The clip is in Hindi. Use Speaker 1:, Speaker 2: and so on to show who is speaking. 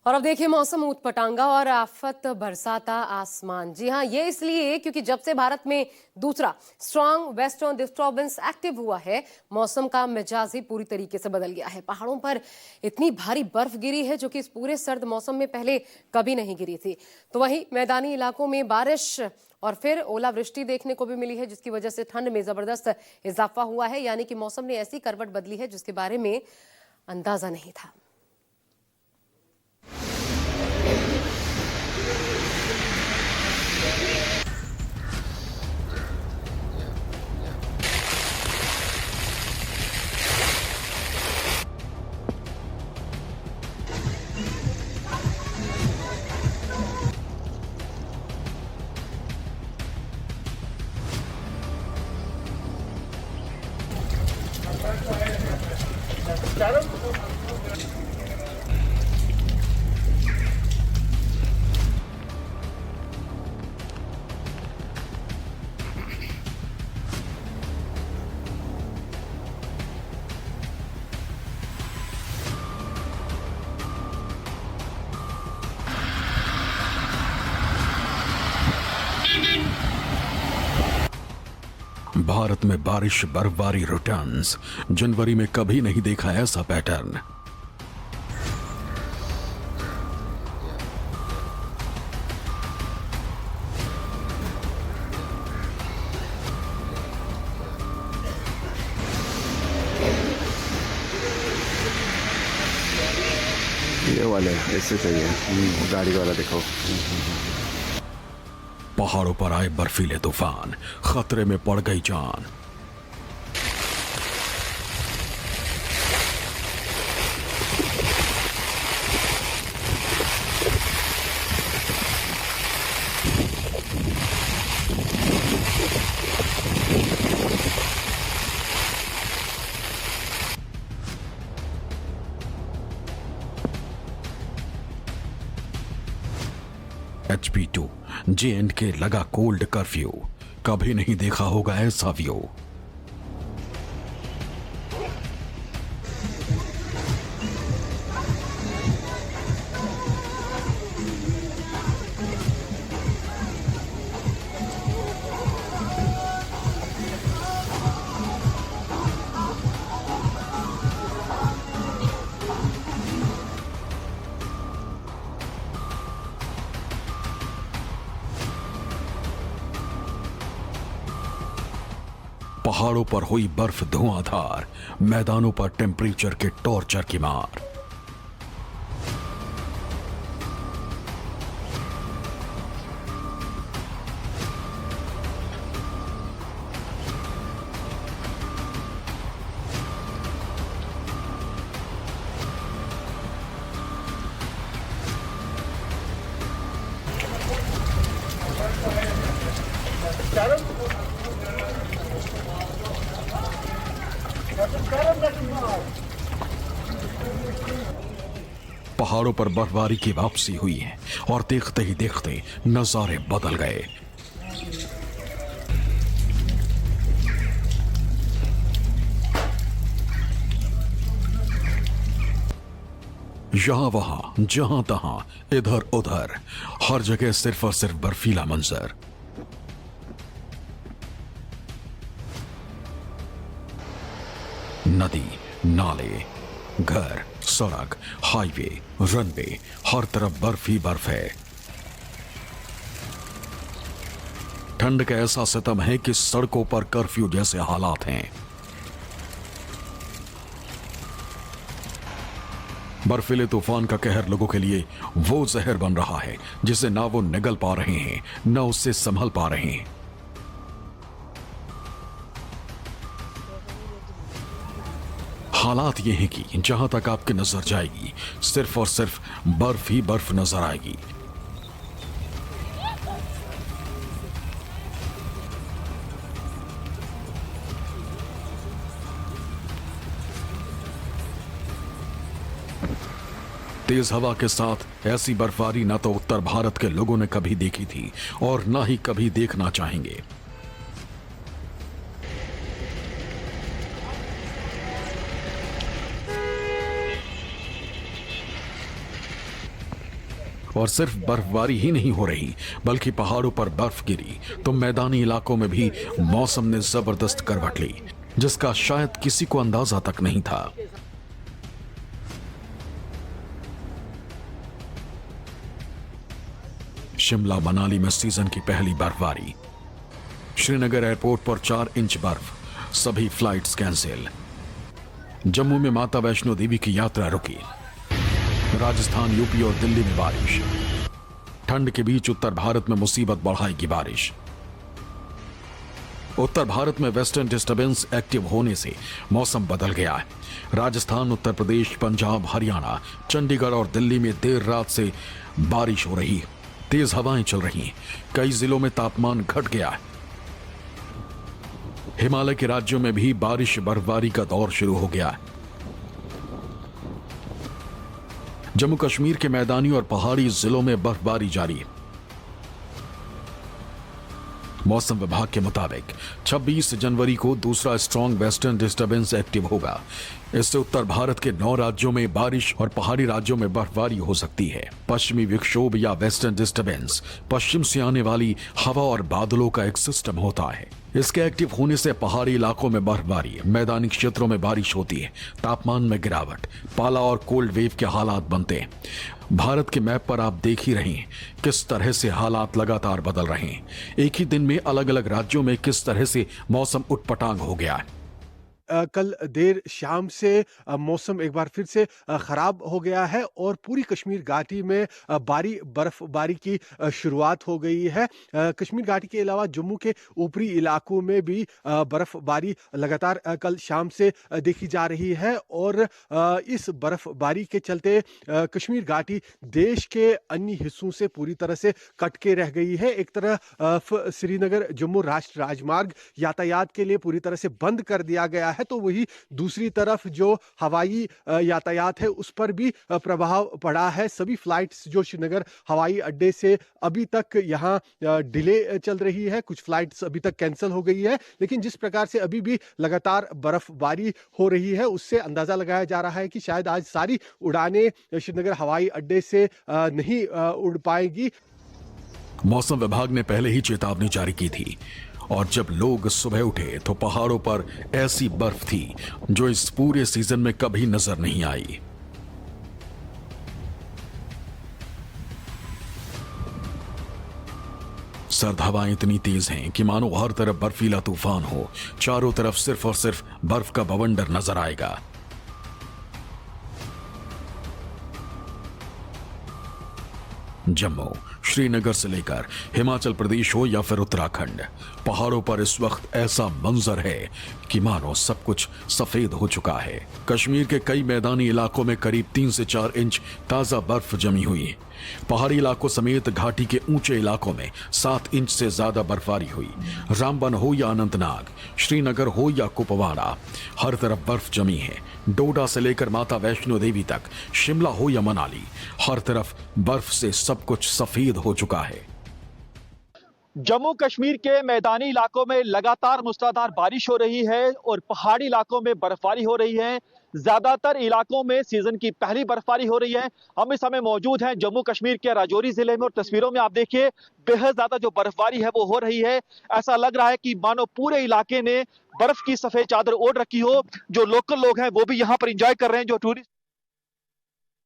Speaker 1: और अब देखिए मौसम ऊटपटांगा और आफत बरसाता आसमान। जी हाँ, ये इसलिए क्योंकि जब से भारत में दूसरा स्ट्रांग वेस्टर्न डिस्टर्बेंस एक्टिव हुआ है, मौसम का मिजाज ही पूरी तरीके से बदल गया है। पहाड़ों पर इतनी भारी बर्फ गिरी है जो कि इस पूरे सर्द मौसम में पहले कभी नहीं गिरी थी। तो वहीं मैदानी इलाकों में बारिश और फिर ओलावृष्टि देखने को भी मिली है, जिसकी वजह से ठंड में जबरदस्त इजाफा हुआ है। यानी कि मौसम ने ऐसी करवट बदली है जिसके बारे में अंदाजा नहीं था।
Speaker 2: भारत में बारिश बर्फबारी रिटर्न्स। जनवरी में कभी नहीं देखा ऐसा पैटर्न।
Speaker 3: ये वाले ऐसे चाहिए। गाड़ी वाला देखो।
Speaker 2: पहाड़ों पर आए बर्फीले तूफान, खतरे में पड़ गई जान। HP2 J&K लगा कोल्ड कर्फ्यू। कभी नहीं देखा होगा ऐसा व्यू। पहाड़ों पर हुई बर्फ धुआंधार, मैदानों पर टेम्परेचर के टॉर्चर की मार। पहाड़ों पर बर्फबारी की वापसी हुई है और देखते ही देखते नजारे बदल गए। यहां वहां जहां तहां इधर उधर हर जगह सिर्फ और सिर्फ बर्फीला मंजर। नदी, नाले, घर, सड़क, हाईवे, रनवे, हर तरफ बर्फ ही बर्फ है। ठंड का ऐसा सितम है कि सड़कों पर कर्फ्यू जैसे हालात हैं। बर्फीले तूफान का कहर लोगों के लिए वो जहर बन रहा है जिसे ना वो निगल पा रहे हैं, ना उससे संभल पा रहे हैं। हालात ये हैं कि जहां तक आपकी नजर जाएगी सिर्फ और सिर्फ बर्फ ही बर्फ नजर आएगी। तेज हवा के साथ ऐसी बर्फबारी ना तो उत्तर भारत के लोगों ने कभी देखी थी और ना ही कभी देखना चाहेंगे। और सिर्फ बर्फबारी ही नहीं हो रही बल्कि पहाड़ों पर बर्फ गिरी तो मैदानी इलाकों में भी मौसम ने जबरदस्त करवट ली, जिसका शायद किसी को अंदाजा तक नहीं था। शिमला मनाली में सीजन की पहली बर्फबारी। श्रीनगर एयरपोर्ट पर 4 इंच बर्फ, सभी फ्लाइट्स कैंसिल। जम्मू में माता वैष्णो देवी की यात्रा रुकी। राजस्थान, यूपी और दिल्ली में बारिश। ठंड के बीच उत्तर भारत में मुसीबत बढ़ाएगी बारिश। उत्तर भारत में वेस्टर्न डिस्टर्बेंस एक्टिव होने से मौसम बदल गया है। राजस्थान, उत्तर प्रदेश, पंजाब, हरियाणा, चंडीगढ़ और दिल्ली में देर रात से बारिश हो रही है। तेज हवाएं चल रही हैं। कई जिलों में तापमान घट गया है। हिमालय के राज्यों में भी बारिश बर्फबारी का दौर शुरू हो गया है। जम्मू कश्मीर के मैदानी और पहाड़ी जिलों में बर्फबारी जारी है। मौसम विभाग के मुताबिक 26 जनवरी को दूसरा स्ट्रॉन्ग वेस्टर्न डिस्टर्बेंस एक्टिव होगा। इससे उत्तर भारत के 9 राज्यों में बारिश और पहाड़ी राज्यों में बर्फबारी हो सकती है। पश्चिमी विक्षोभ या वेस्टर्न डिस्टर्बेंस पश्चिम से आने वाली हवा और बादलों का एक सिस्टम होता है। इसके एक्टिव होने से पहाड़ी इलाकों में बर्फबारी, मैदानी क्षेत्रों में बारिश होती है, तापमान में गिरावट, पाला और कोल्ड वेव के हालात बनते हैं। भारत के मैप पर आप देख ही रहे हैं किस तरह से हालात लगातार बदल रहे हैं। एक ही दिन में अलग अलग राज्यों में किस तरह से मौसम उटपटांग हो गया है।
Speaker 4: कल देर शाम से मौसम एक बार फिर से खराब हो गया है और पूरी कश्मीर घाटी में बर्फबारी की शुरुआत हो गई है। कश्मीर घाटी के अलावा जम्मू के ऊपरी इलाकों में भी बर्फबारी लगातार कल शाम से देखी जा रही है और इस बर्फबारी के चलते कश्मीर घाटी देश के अन्य हिस्सों से पूरी तरह से कट के रह गई है। एक तरफ श्रीनगर जम्मू राष्ट्रीय राजमार्ग यातायात के लिए पूरी तरह से बंद कर दिया गया है, तो वही दूसरी तरफ जो हवाई यातायात है उस पर भी प्रभाव पड़ा है। सभी फ्लाइट्स जो श्रीनगर हवाई अड्डे से अभी तक यहां डिले चल रही है, कुछ फ्लाइट्स अभी तक कैंसिल हो गई है, लेकिन जिस प्रकार से अभी भी लगातार बर्फबारी हो रही है उससे अंदाजा लगाया जा रहा है कि शायद आज सारी उड़ानें श्रीनगर हवाई अड्डे से नहीं उड़ पाएगी।
Speaker 2: मौसम विभाग ने पहले ही चेतावनी जारी की थी और जब लोग सुबह उठे तो पहाड़ों पर ऐसी बर्फ थी जो इस पूरे सीजन में कभी नजर नहीं आई। सर्द हवाएं इतनी तेज हैं कि मानो हर तरफ बर्फीला तूफान हो। चारों तरफ सिर्फ और सिर्फ बर्फ का बवंडर नजर आएगा। जम्मू, श्रीनगर से लेकर हिमाचल प्रदेश हो या फिर उत्तराखंड, पहाड़ों पर इस वक्त ऐसा मंजर है कि मानो सब कुछ सफेद हो चुका है। कश्मीर के कई मैदानी इलाकों में करीब 3 से 4 इंच ताजा बर्फ जमी हुई है। पहाड़ी इलाकों समेत घाटी के ऊंचे इलाकों में 7 इंच से ज्यादा बर्फबारी हुई। रामबन हो या अनंतनाग, श्रीनगर हो या कुपवाड़ा, हर तरफ बर्फ जमी है। डोडा से लेकर माता वैष्णो देवी तक, शिमला हो या मनाली, हर तरफ बर्फ से सब कुछ सफेद हो चुका है।
Speaker 5: जम्मू कश्मीर के मैदानी इलाकों में लगातार मूसलाधार बारिश हो रही है और पहाड़ी इलाकों में बर्फबारी हो रही है। ज्यादातर इलाकों में सीजन की पहली बर्फबारी हो रही है। हम इस समय मौजूद हैं जम्मू कश्मीर के राजौरी जिले में और तस्वीरों में आप देखिए बेहद ज्यादा जो बर्फबारी है वो हो रही है। ऐसा लग रहा है कि मानो पूरे इलाके ने बर्फ की सफेद चादर ओढ़ रखी हो। जो लोकल लोग हैं वो भी यहाँ पर एंजॉय कर रहे हैं, जो टूरिस्ट